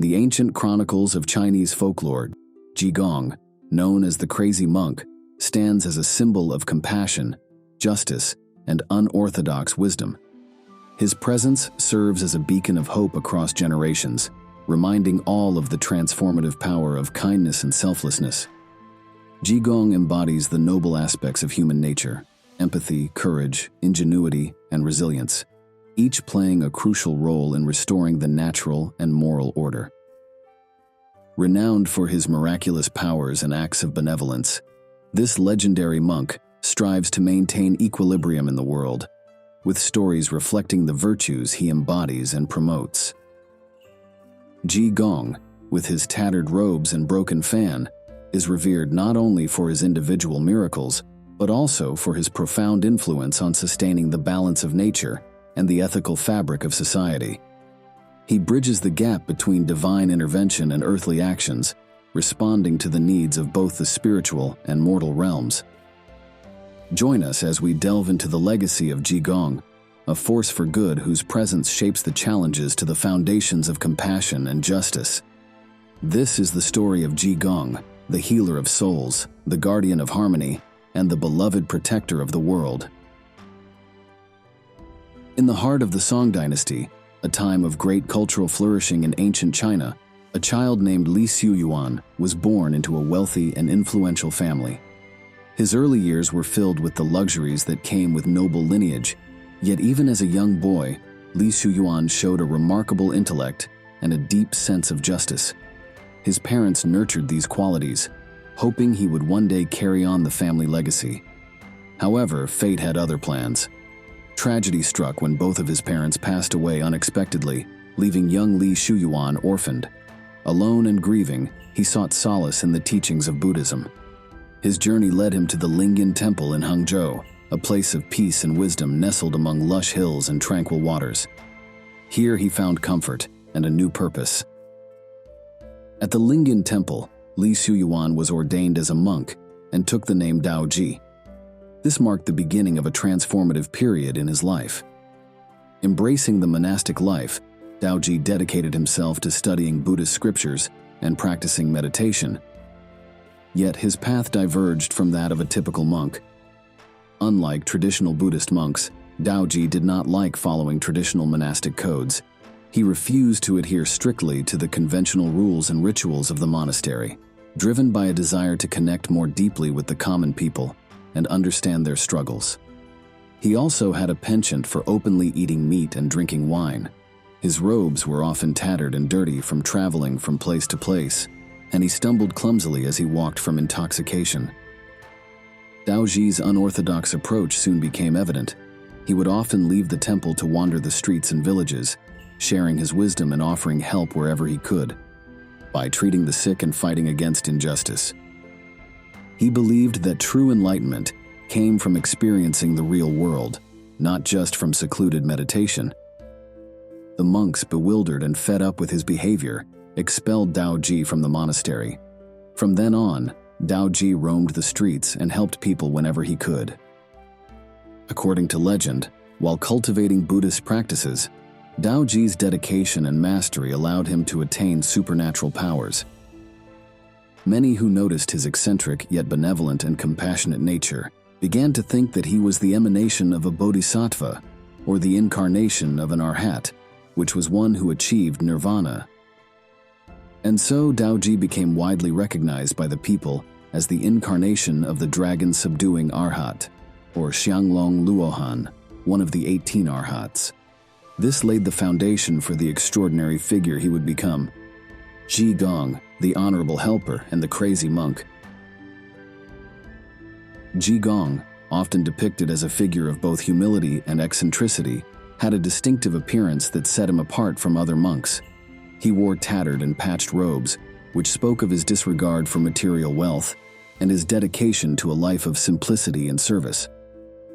the ancient chronicles of Chinese folklore, Ji Gong, known as the Crazy Monk, stands as a symbol of compassion, justice, and unorthodox wisdom. His presence serves as a beacon of hope across generations, reminding all of the transformative power of kindness and selflessness. Ji Gong embodies the noble aspects of human nature: empathy, courage, ingenuity, and resilience, each playing a crucial role in restoring the natural and moral order. Renowned for his miraculous powers and acts of benevolence, this legendary monk strives to maintain equilibrium in the world, with stories reflecting the virtues he embodies and promotes. Ji Gong, with his tattered robes and broken fan, is revered not only for his individual miracles, but also for his profound influence on sustaining the balance of nature and the ethical fabric of society. He bridges the gap between divine intervention and earthly actions, responding to the needs of both the spiritual and mortal realms. Join us as we delve into the legacy of Ji Gong, a force for good whose presence shapes the challenges to the foundations of compassion and justice. This is the story of Ji Gong, the healer of souls, the guardian of harmony, and the beloved protector of the world. In the heart of the Song dynasty, a time of great cultural flourishing in ancient China, a child named Li Xuyuan was born into a wealthy and influential family. His early years were filled with the luxuries that came with noble lineage, yet even as a young boy, Li Xuyuan showed a remarkable intellect and a deep sense of justice. His parents nurtured these qualities, hoping he would one day carry on the family legacy. However, fate had other plans. Tragedy struck when both of his parents passed away unexpectedly, leaving young Li Xuyuan orphaned. Alone and grieving, he sought solace in the teachings of Buddhism. His journey led him to the Lingyan Temple in Hangzhou, a place of peace and wisdom nestled among lush hills and tranquil waters. Here he found comfort and a new purpose. At the Lingyan Temple, Li Xuyuan was ordained as a monk and took the name Daoji. This marked the beginning of a transformative period in his life. Embracing the monastic life, Daoji dedicated himself to studying Buddhist scriptures and practicing meditation. Yet his path diverged from that of a typical monk. Unlike traditional Buddhist monks, Daoji did not like following traditional monastic codes. He refused to adhere strictly to the conventional rules and rituals of the monastery, driven by a desire to connect more deeply with the common people and understand their struggles. He also had a penchant for openly eating meat and drinking wine. His robes were often tattered and dirty from traveling from place to place, and he stumbled clumsily as he walked from intoxication. Daoji's unorthodox approach soon became evident. He would often leave the temple to wander the streets and villages, sharing his wisdom and offering help wherever he could, by treating the sick and fighting against injustice. He believed that true enlightenment came from experiencing the real world, not just from secluded meditation. The monks, bewildered and fed up with his behavior, expelled Daoji from the monastery. From then on, Daoji roamed the streets and helped people whenever he could. According to legend, while cultivating Buddhist practices, Daoji's dedication and mastery allowed him to attain supernatural powers. Many who noticed his eccentric yet benevolent and compassionate nature began to think that he was the emanation of a bodhisattva or the incarnation of an arhat, which was one who achieved nirvana. And so Daoji became widely recognized by the people as the incarnation of the dragon-subduing arhat, or Xianglong Luohan, one of the 18 arhats. This laid the foundation for the extraordinary figure he would become: Ji Gong, the honorable helper and the crazy monk. Ji Gong, often depicted as a figure of both humility and eccentricity, had a distinctive appearance that set him apart from other monks. He wore tattered and patched robes, which spoke of his disregard for material wealth and his dedication to a life of simplicity and service.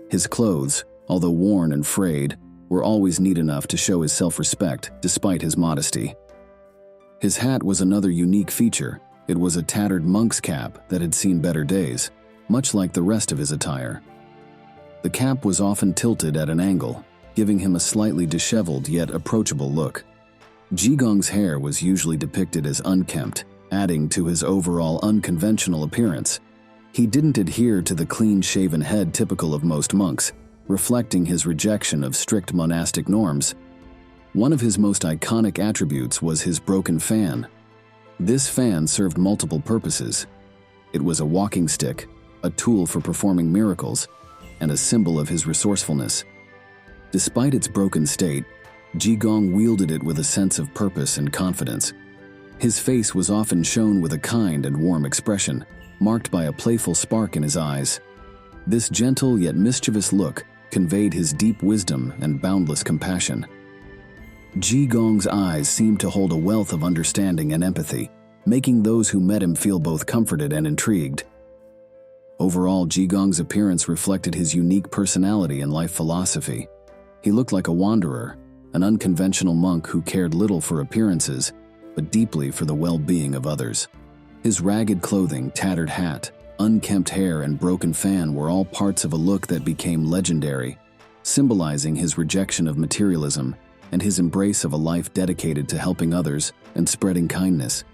His clothes, although worn and frayed, were always neat enough to show his self-respect despite his modesty. His hat was another unique feature. It was a tattered monk's cap that had seen better days, much like the rest of his attire. The cap was often tilted at an angle, giving him a slightly disheveled yet approachable look. Ji Gong's hair was usually depicted as unkempt, adding to his overall unconventional appearance. He didn't adhere to the clean-shaven head typical of most monks, reflecting his rejection of strict monastic norms. One of his most iconic attributes was his broken fan. This fan served multiple purposes. It was a walking stick, a tool for performing miracles, and a symbol of his resourcefulness. Despite its broken state, Ji Gong wielded it with a sense of purpose and confidence. His face was often shown with a kind and warm expression, marked by a playful spark in his eyes. This gentle yet mischievous look conveyed his deep wisdom and boundless compassion. Ji Gong's eyes seemed to hold a wealth of understanding and empathy, making those who met him feel both comforted and intrigued. Overall, Ji Gong's appearance reflected his unique personality and life philosophy. He looked like a wanderer, an unconventional monk who cared little for appearances, but deeply for the well-being of others. His ragged clothing, tattered hat, unkempt hair, and broken fan were all parts of a look that became legendary, symbolizing his rejection of materialism and his embrace of a life dedicated to helping others and spreading kindness.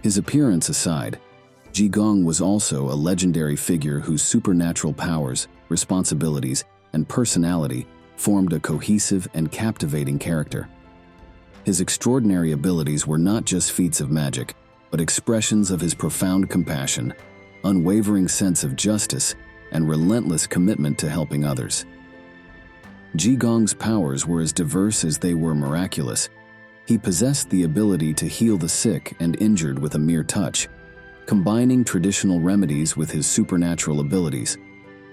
His appearance aside, Ji Gong was also a legendary figure whose supernatural powers, responsibilities, and personality formed a cohesive and captivating character. His extraordinary abilities were not just feats of magic, but expressions of his profound compassion, unwavering sense of justice, and relentless commitment to helping others. Ji Gong's powers were as diverse as they were miraculous. He possessed the ability to heal the sick and injured with a mere touch, combining traditional remedies with his supernatural abilities.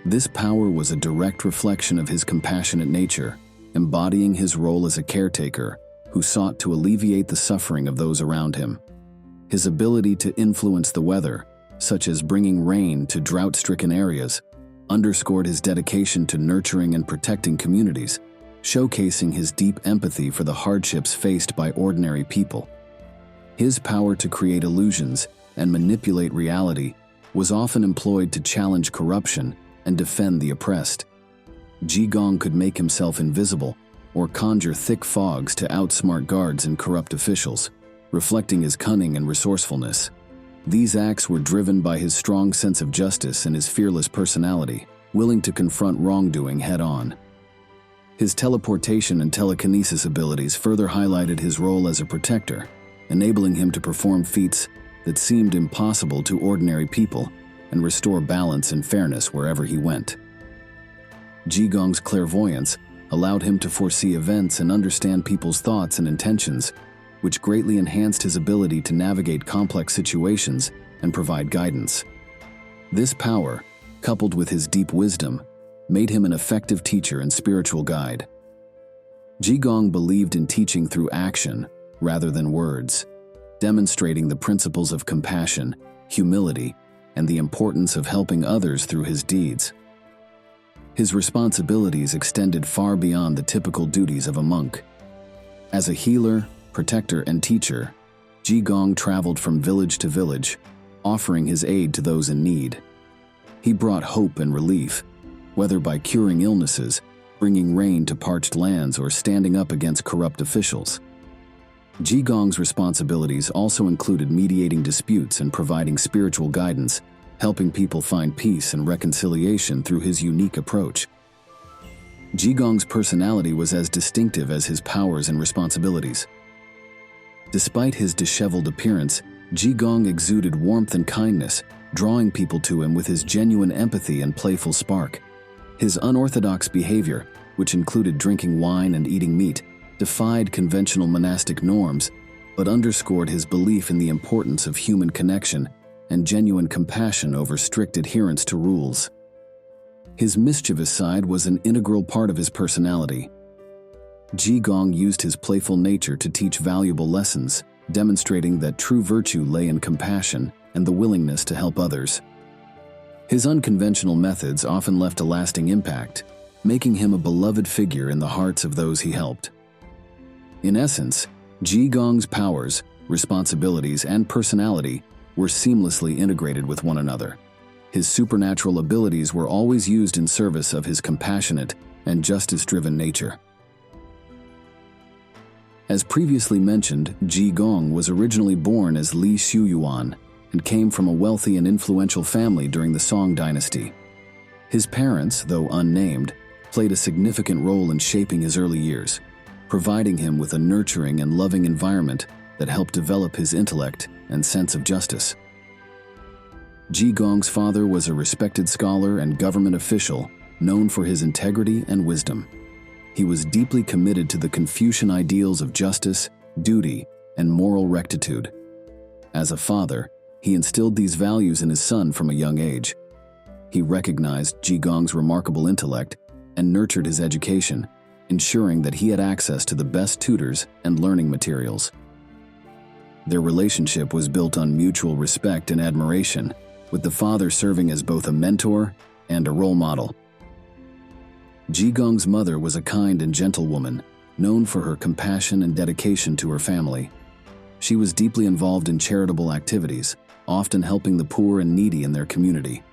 This power was a direct reflection of his compassionate nature, embodying his role as a caretaker who sought to alleviate the suffering of those around him. His ability to influence the weather, such as bringing rain to drought-stricken areas, underscored his dedication to nurturing and protecting communities, showcasing his deep empathy for the hardships faced by ordinary people. His power to create illusions and manipulate reality was often employed to challenge corruption and defend the oppressed. Ji Gong could make himself invisible or conjure thick fogs to outsmart guards and corrupt officials, reflecting his cunning and resourcefulness. These acts were driven by his strong sense of justice and his fearless personality, willing to confront wrongdoing head-on. His teleportation and telekinesis abilities further highlighted his role as a protector, enabling him to perform feats that seemed impossible to ordinary people and restore balance and fairness wherever he went. Ji Gong's clairvoyance allowed him to foresee events and understand people's thoughts and intentions, which greatly enhanced his ability to navigate complex situations and provide guidance. This power, coupled with his deep wisdom, made him an effective teacher and spiritual guide. Ji Gong believed in teaching through action rather than words, demonstrating the principles of compassion, humility, and the importance of helping others through his deeds. His responsibilities extended far beyond the typical duties of a monk. As a healer, protector, and teacher, Ji Gong traveled from village to village, offering his aid to those in need. He brought hope and relief, whether by curing illnesses, bringing rain to parched lands, or standing up against corrupt officials. Ji Gong's responsibilities also included mediating disputes and providing spiritual guidance, helping people find peace and reconciliation through his unique approach. Ji Gong's personality was as distinctive as his powers and responsibilities. Despite his disheveled appearance, Ji Gong exuded warmth and kindness, drawing people to him with his genuine empathy and playful spark. His unorthodox behavior, which included drinking wine and eating meat, defied conventional monastic norms, but underscored his belief in the importance of human connection and genuine compassion over strict adherence to rules. His mischievous side was an integral part of his personality. Ji Gong used his playful nature to teach valuable lessons, demonstrating that true virtue lay in compassion and the willingness to help others. His unconventional methods often left a lasting impact, making him a beloved figure in the hearts of those he helped. In essence, Ji Gong's powers, responsibilities, and personality were seamlessly integrated with one another. His supernatural abilities were always used in service of his compassionate and justice-driven nature. As previously mentioned, Ji Gong was originally born as Li Xuyuan and came from a wealthy and influential family during the Song dynasty. His parents, though unnamed, played a significant role in shaping his early years, providing him with a nurturing and loving environment that helped develop his intellect and sense of justice. Ji Gong's father was a respected scholar and government official known for his integrity and wisdom. He was deeply committed to the Confucian ideals of justice, duty, and moral rectitude. As a father, he instilled these values in his son from a young age. He recognized Ji Gong's remarkable intellect and nurtured his education, ensuring that he had access to the best tutors and learning materials. Their relationship was built on mutual respect and admiration, with the father serving as both a mentor and a role model. Ji Gong's mother was a kind and gentle woman, known for her compassion and dedication to her family. She was deeply involved in charitable activities, often helping the poor and needy in their community.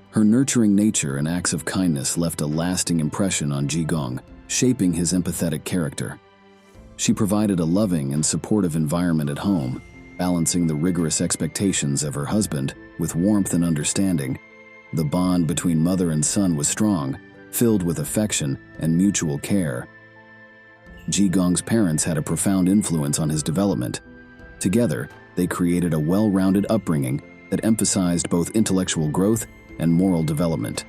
Her nurturing nature and acts of kindness left a lasting impression on Ji Gong, shaping his empathetic character. She provided a loving and supportive environment at home, balancing the rigorous expectations of her husband with warmth and understanding. The bond between mother and son was strong, filled with affection and mutual care. Ji Gong's parents had a profound influence on his development. Together, they created a well-rounded upbringing that emphasized both intellectual growth and moral development.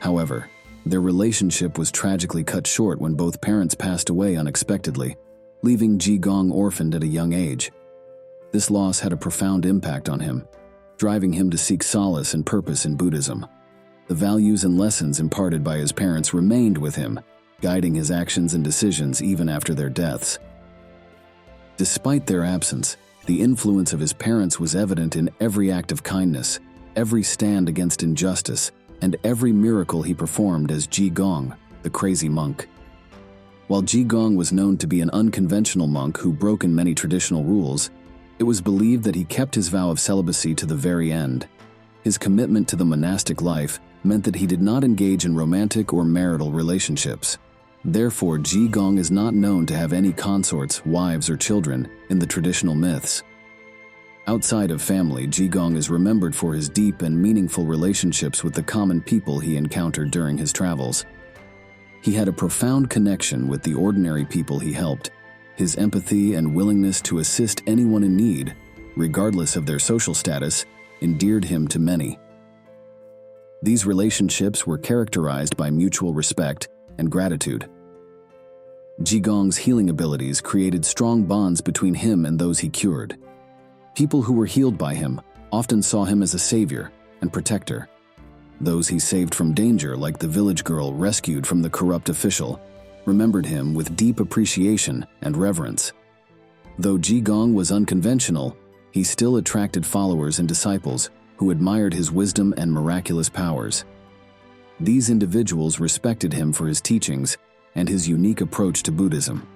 However, their relationship was tragically cut short when both parents passed away unexpectedly, leaving Ji Gong orphaned at a young age. This loss had a profound impact on him, driving him to seek solace and purpose in Buddhism. The values and lessons imparted by his parents remained with him, guiding his actions and decisions even after their deaths. Despite their absence, the influence of his parents was evident in every act of kindness, every stand against injustice, and every miracle he performed as Ji Gong, the crazy monk. While Ji Gong was known to be an unconventional monk who broke many traditional rules, it was believed that he kept his vow of celibacy to the very end. His commitment to the monastic life meant that he did not engage in romantic or marital relationships. Therefore, Ji Gong is not known to have any consorts, wives, or children in the traditional myths. Outside of family, Ji Gong is remembered for his deep and meaningful relationships with the common people he encountered during his travels. He had a profound connection with the ordinary people he helped. His empathy and willingness to assist anyone in need, regardless of their social status, endeared him to many. These relationships were characterized by mutual respect and gratitude. Ji Gong's healing abilities created strong bonds between him and those he cured. People who were healed by him often saw him as a savior and protector. Those he saved from danger, like the village girl rescued from the corrupt official, remembered him with deep appreciation and reverence. Though Ji Gong was unconventional, he still attracted followers and disciples who admired his wisdom and miraculous powers. These individuals respected him for his teachings and his unique approach to Buddhism.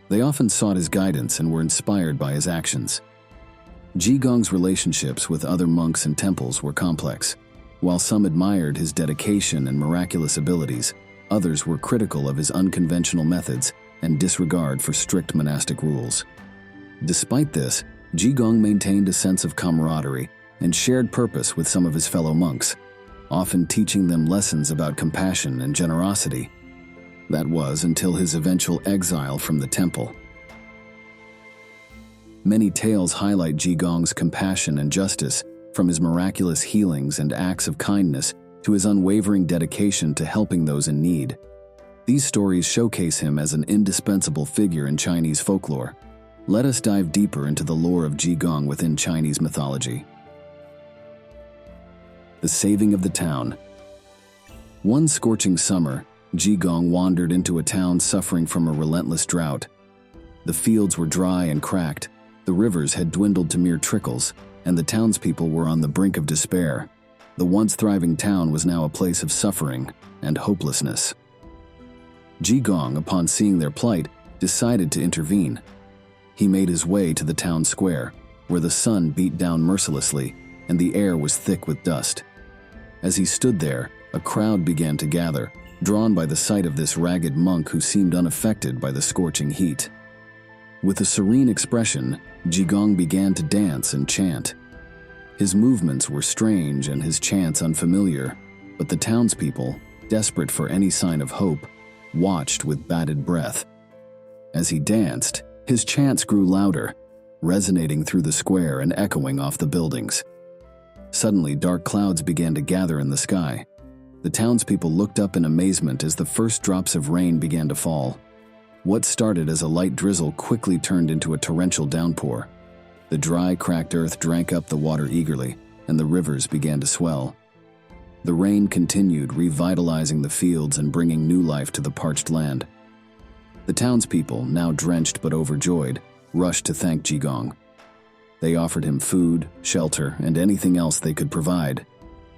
They often sought his guidance and were inspired by his actions. Ji Gong's relationships with other monks and temples were complex. While some admired his dedication and miraculous abilities, others were critical of his unconventional methods and disregard for strict monastic rules. Despite this, Ji Gong maintained a sense of camaraderie and shared purpose with some of his fellow monks, often teaching them lessons about compassion and generosity. That was until his eventual exile from the temple. Many tales highlight Ji Gong's compassion and justice, from his miraculous healings and acts of kindness to his unwavering dedication to helping those in need. These stories showcase him as an indispensable figure in Chinese folklore. Let us dive deeper into the lore of Ji Gong within Chinese mythology. The saving of the town. One scorching summer, Ji Gong wandered into a town suffering from a relentless drought. The fields were dry and cracked, the rivers had dwindled to mere trickles, and the townspeople were on the brink of despair. The once thriving town was now a place of suffering and hopelessness. Ji Gong, upon seeing their plight, decided to intervene. He made his way to the town square, where the sun beat down mercilessly and the air was thick with dust. As he stood there, a crowd began to gather, drawn by the sight of this ragged monk who seemed unaffected by the scorching heat. With a serene expression, Ji Gong began to dance and chant. His movements were strange and his chants unfamiliar, but the townspeople, desperate for any sign of hope, watched with bated breath. As he danced, his chants grew louder, resonating through the square and echoing off the buildings. Suddenly, dark clouds began to gather in the sky. The townspeople looked up in amazement as the first drops of rain began to fall. What started as a light drizzle quickly turned into a torrential downpour. The dry, cracked earth drank up the water eagerly, and the rivers began to swell. The rain continued, revitalizing the fields and bringing new life to the parched land. The townspeople, now drenched but overjoyed, rushed to thank Ji Gong. They offered him food, shelter, and anything else they could provide.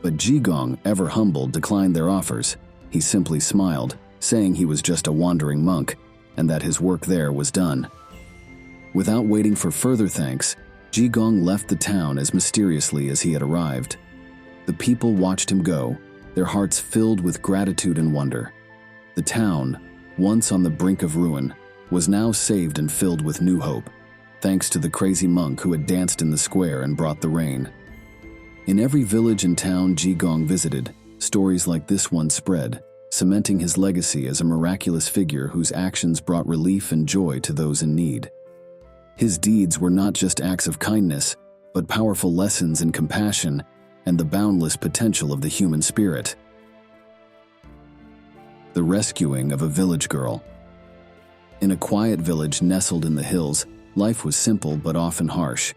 But Ji Gong, ever humble, declined their offers. He simply smiled, saying he was just a wandering monk, and that his work there was done. Without waiting for further thanks, Ji Gong left the town as mysteriously as he had arrived. The people watched him go, their hearts filled with gratitude and wonder. The town, once on the brink of ruin, was now saved and filled with new hope, thanks to the crazy monk who had danced in the square and brought the rain. In every village and town Ji Gong visited, stories like this one spread, cementing his legacy as a miraculous figure whose actions brought relief and joy to those in need. His deeds were not just acts of kindness, but powerful lessons in compassion and the boundless potential of the human spirit. The rescuing of a village girl. In a quiet village nestled in the hills, life was simple but often harsh.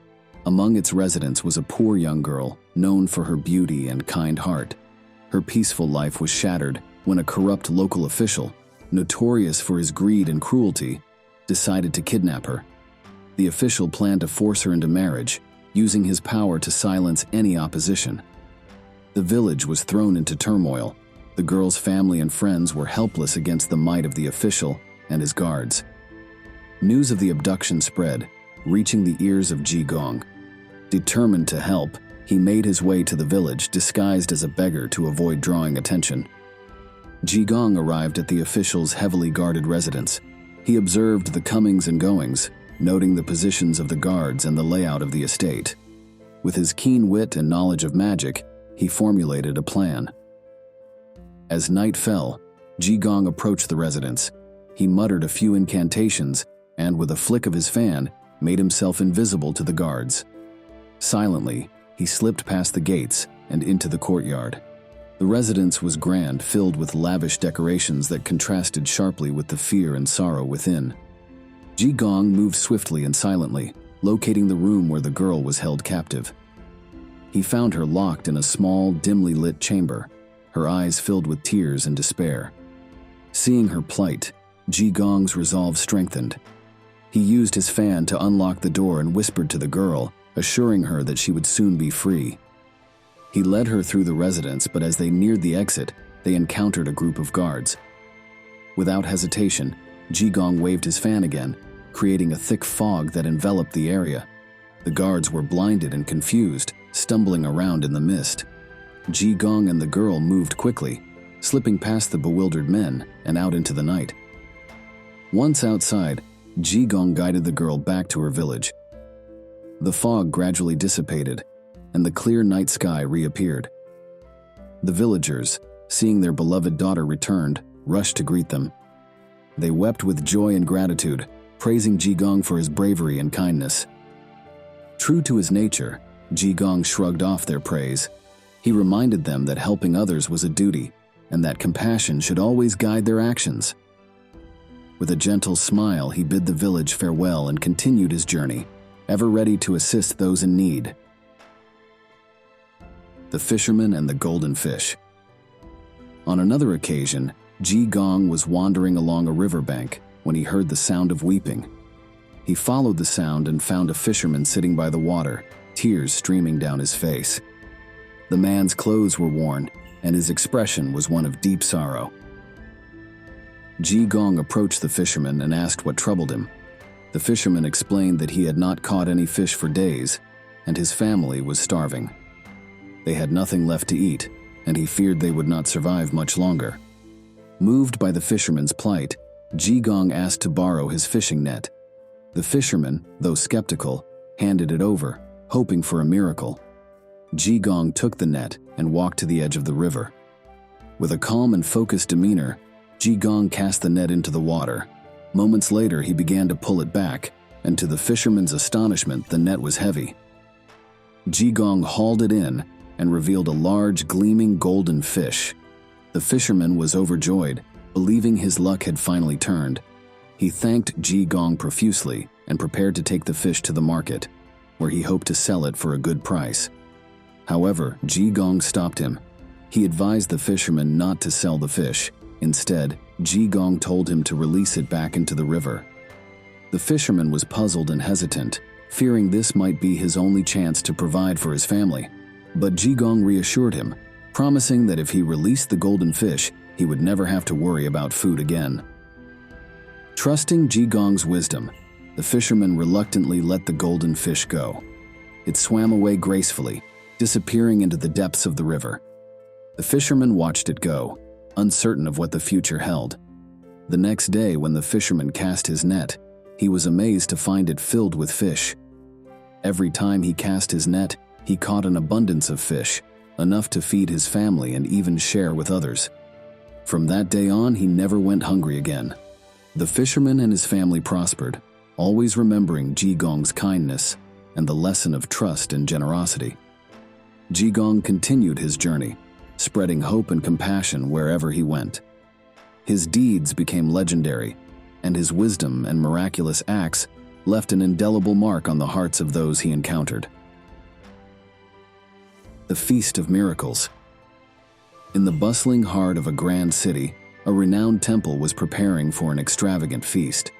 Among its residents was a poor young girl, known for her beauty and kind heart. Her peaceful life was shattered when a corrupt local official, notorious for his greed and cruelty, decided to kidnap her. The official planned to force her into marriage, using his power to silence any opposition. The village was thrown into turmoil. The girl's family and friends were helpless against the might of the official and his guards. News of the abduction spread, reaching the ears of Ji Gong. Determined to help, he made his way to the village disguised as a beggar to avoid drawing attention. Ji Gong arrived at the official's heavily guarded residence. He observed the comings and goings, noting the positions of the guards and the layout of the estate. With his keen wit and knowledge of magic, he formulated a plan. As night fell, Ji Gong approached the residence. He muttered a few incantations and, with a flick of his fan, made himself invisible to the guards. Silently, he slipped past the gates and into the courtyard. The residence was grand, filled with lavish decorations that contrasted sharply with the fear and sorrow within. Ji Gong moved swiftly and silently, locating the room where the girl was held captive. He found her locked in a small, dimly lit chamber, her eyes filled with tears and despair. Seeing her plight, Ji Gong's resolve strengthened. He used his fan to unlock the door and whispered to the girl, assuring her that she would soon be free. He led her through the residence, but as they neared the exit, they encountered a group of guards. Without hesitation, Ji Gong waved his fan again, creating a thick fog that enveloped the area. The guards were blinded and confused, stumbling around in the mist. Ji Gong and the girl moved quickly, slipping past the bewildered men and out into the night. Once outside, Ji Gong guided the girl back to her village. The fog gradually dissipated, and the clear night sky reappeared. The villagers, seeing their beloved daughter returned, rushed to greet them. They wept with joy and gratitude, praising Ji Gong for his bravery and kindness. True to his nature, Ji Gong shrugged off their praise. He reminded them that helping others was a duty, and that compassion should always guide their actions. With a gentle smile, he bid the village farewell and continued his journey, ever ready to assist those in need. The Fisherman and the Golden Fish. On another occasion, Ji Gong was wandering along a riverbank when he heard the sound of weeping. He followed the sound and found a fisherman sitting by the water, tears streaming down his face. The man's clothes were worn, and his expression was one of deep sorrow. Ji Gong approached the fisherman and asked what troubled him. The fisherman explained that he had not caught any fish for days, and his family was starving. They had nothing left to eat, and he feared they would not survive much longer. Moved by the fisherman's plight, Ji Gong asked to borrow his fishing net. The fisherman, though skeptical, handed it over, hoping for a miracle. Ji Gong took the net and walked to the edge of the river. With a calm and focused demeanor, Ji Gong cast the net into the water. Moments later, he began to pull it back, and to the fisherman's astonishment, the net was heavy. Ji Gong hauled it in and revealed a large, gleaming golden fish. The fisherman was overjoyed, believing his luck had finally turned. He thanked Ji Gong profusely and prepared to take the fish to the market, where he hoped to sell it for a good price. However, Ji Gong stopped him. He advised the fisherman not to sell the fish. Instead, Ji Gong told him to release it back into the river. The fisherman was puzzled and hesitant, fearing this might be his only chance to provide for his family. But Ji Gong reassured him, promising that if he released the golden fish, he would never have to worry about food again. Trusting Ji Gong's wisdom, the fisherman reluctantly let the golden fish go. It swam away gracefully, disappearing into the depths of the river. The fisherman watched it go, uncertain of what the future held. The next day, when the fisherman cast his net, he was amazed to find it filled with fish. Every time he cast his net, he caught an abundance of fish, enough to feed his family and even share with others. From that day on, he never went hungry again. The fisherman and his family prospered, always remembering Ji Gong's kindness and the lesson of trust and generosity. Ji Gong continued his journey, spreading hope and compassion wherever he went. His deeds became legendary, and his wisdom and miraculous acts left an indelible mark on the hearts of those he encountered. The Feast of Miracles. In the bustling heart of a grand city, a renowned temple was preparing for an extravagant feast.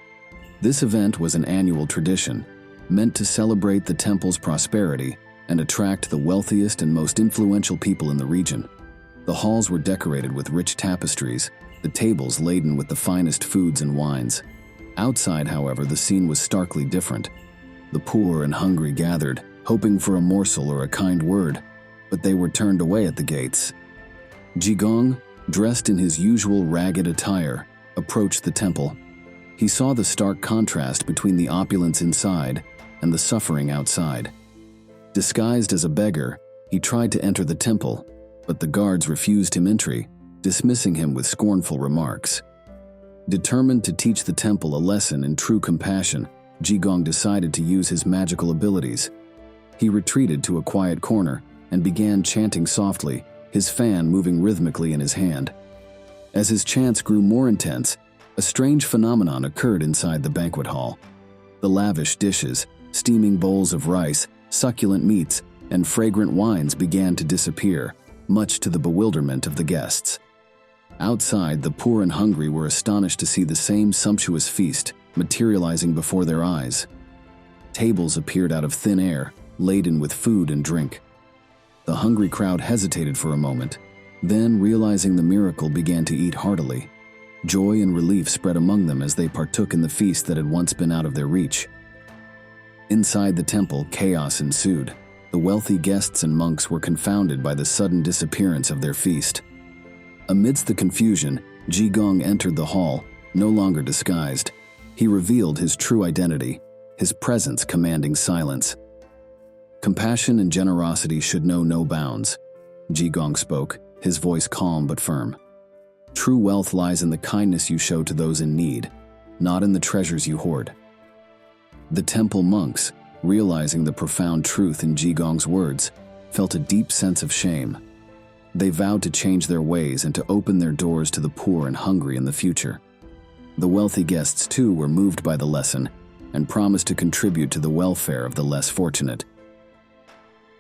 This event was an annual tradition, meant to celebrate the temple's prosperity and attract the wealthiest and most influential people in the region. The halls were decorated with rich tapestries, the tables laden with the finest foods and wines. Outside, however, the scene was starkly different. The poor and hungry gathered, hoping for a morsel or a kind word, but they were turned away at the gates. Ji Gong, dressed in his usual ragged attire, approached the temple. He saw the stark contrast between the opulence inside and the suffering outside. Disguised as a beggar, he tried to enter the temple, but the guards refused him entry, dismissing him with scornful remarks. Determined to teach the temple a lesson in true compassion, Ji Gong decided to use his magical abilities. He retreated to a quiet corner and began chanting softly, his fan moving rhythmically in his hand. As his chants grew more intense, a strange phenomenon occurred inside the banquet hall. The lavish dishes, steaming bowls of rice, succulent meats, and fragrant wines began to disappear, much to the bewilderment of the guests. Outside, the poor and hungry were astonished to see the same sumptuous feast materializing before their eyes. Tables appeared out of thin air, laden with food and drink. The hungry crowd hesitated for a moment, then, realizing the miracle, began to eat heartily. Joy and relief spread among them as they partook in the feast that had once been out of their reach. Inside the temple, chaos ensued. The wealthy guests and monks were confounded by the sudden disappearance of their feast. Amidst the confusion, Ji Gong entered the hall, no longer disguised. He revealed his true identity, his presence commanding silence. Compassion and generosity should know no bounds. Ji Gong spoke, his voice calm but firm. True wealth lies in the kindness you show to those in need, not in the treasures you hoard. The temple monks, realizing the profound truth in Ji Gong's words, felt a deep sense of shame. They vowed to change their ways and to open their doors to the poor and hungry in the future. The wealthy guests, too, were moved by the lesson and promised to contribute to the welfare of the less fortunate.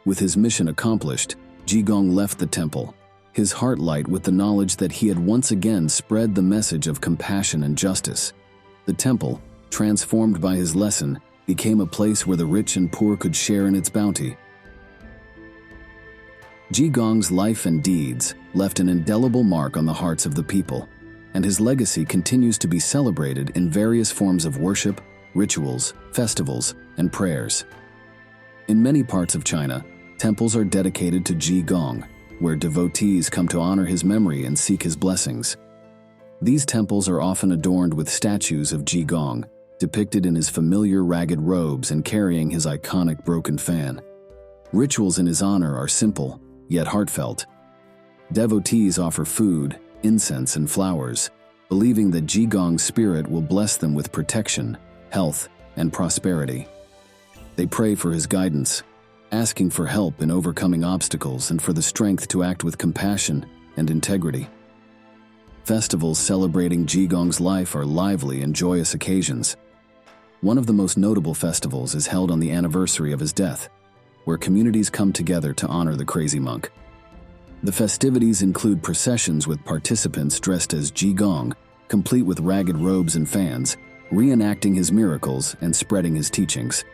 With his mission accomplished, Ji Gong left the temple, his heart light with the knowledge that he had once again spread the message of compassion and justice. The temple, transformed by his lesson, became a place where the rich and poor could share in its bounty. Ji Gong's life and deeds left an indelible mark on the hearts of the people, and his legacy continues to be celebrated in various forms of worship, rituals, festivals, and prayers. In many parts of China, temples are dedicated to Ji Gong, where devotees come to honor his memory and seek his blessings. These temples are often adorned with statues of Ji Gong, depicted in his familiar ragged robes and carrying his iconic broken fan. Rituals in his honor are simple, yet heartfelt. Devotees offer food, incense, and flowers, believing that Ji Gong's spirit will bless them with protection, health, and prosperity. They pray for his guidance, asking for help in overcoming obstacles and for the strength to act with compassion and integrity. Festivals celebrating Ji Gong's life are lively and joyous occasions. One of the most notable festivals is held on the anniversary of his death, where communities come together to honor the crazy monk. The festivities include processions with participants dressed as Ji Gong, complete with ragged robes and fans, reenacting his miracles and spreading his teachings.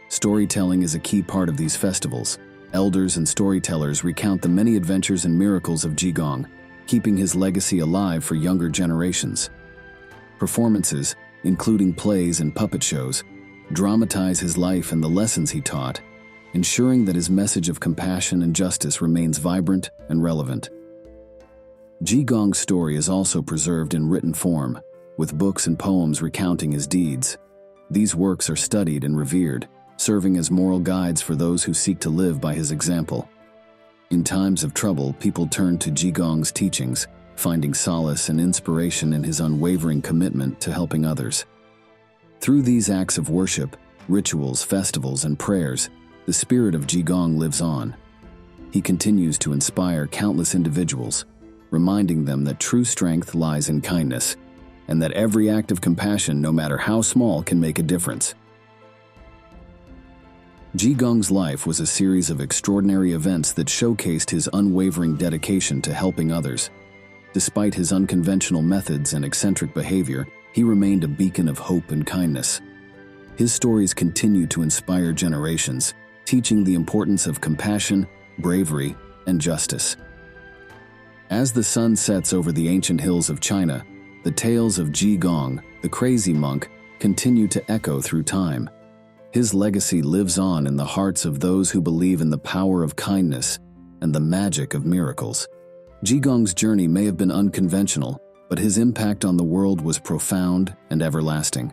Storytelling is a key part of these festivals. Elders and storytellers recount the many adventures and miracles of Ji Gong, keeping his legacy alive for younger generations. Performances, including plays and puppet shows, dramatize his life and the lessons he taught, ensuring that his message of compassion and justice remains vibrant and relevant. Ji Gong's story is also preserved in written form, with books and poems recounting his deeds. These works are studied and revered, serving as moral guides for those who seek to live by his example. In times of trouble, people turn to Ji Gong's teachings, finding solace and inspiration in his unwavering commitment to helping others. Through these acts of worship, rituals, festivals, and prayers, the spirit of Ji Gong lives on. He continues to inspire countless individuals, reminding them that true strength lies in kindness, and that every act of compassion, no matter how small, can make a difference. Ji Gong's life was a series of extraordinary events that showcased his unwavering dedication to helping others. Despite his unconventional methods and eccentric behavior, he remained a beacon of hope and kindness. His stories continue to inspire generations, teaching the importance of compassion, bravery, and justice. As the sun sets over the ancient hills of China, the tales of Ji Gong, the crazy monk, continue to echo through time. His legacy lives on in the hearts of those who believe in the power of kindness and the magic of miracles. Ji Gong's journey may have been unconventional, but his impact on the world was profound and everlasting.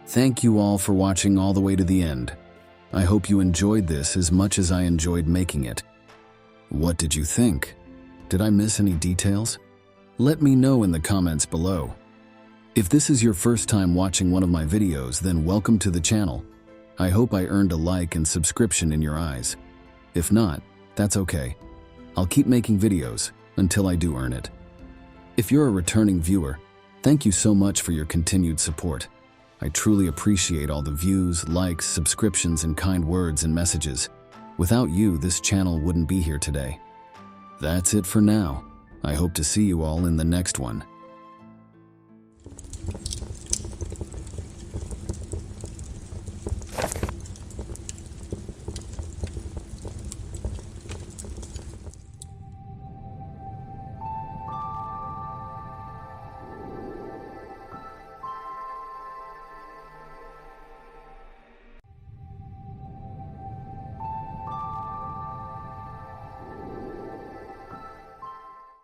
Thank you all for watching all the way to the end. I hope you enjoyed this as much as I enjoyed making it. What did you think? Did I miss any details? Let me know in the comments below. If this is your first time watching one of my videos, then welcome to the channel. I hope I earned a like and subscription in your eyes. If not, that's okay. I'll keep making videos until I do earn it. If you're a returning viewer, thank you so much for your continued support. I truly appreciate all the views, likes, subscriptions, and kind words and messages. Without you, this channel wouldn't be here today. That's it for now. I hope to see you all in the next one.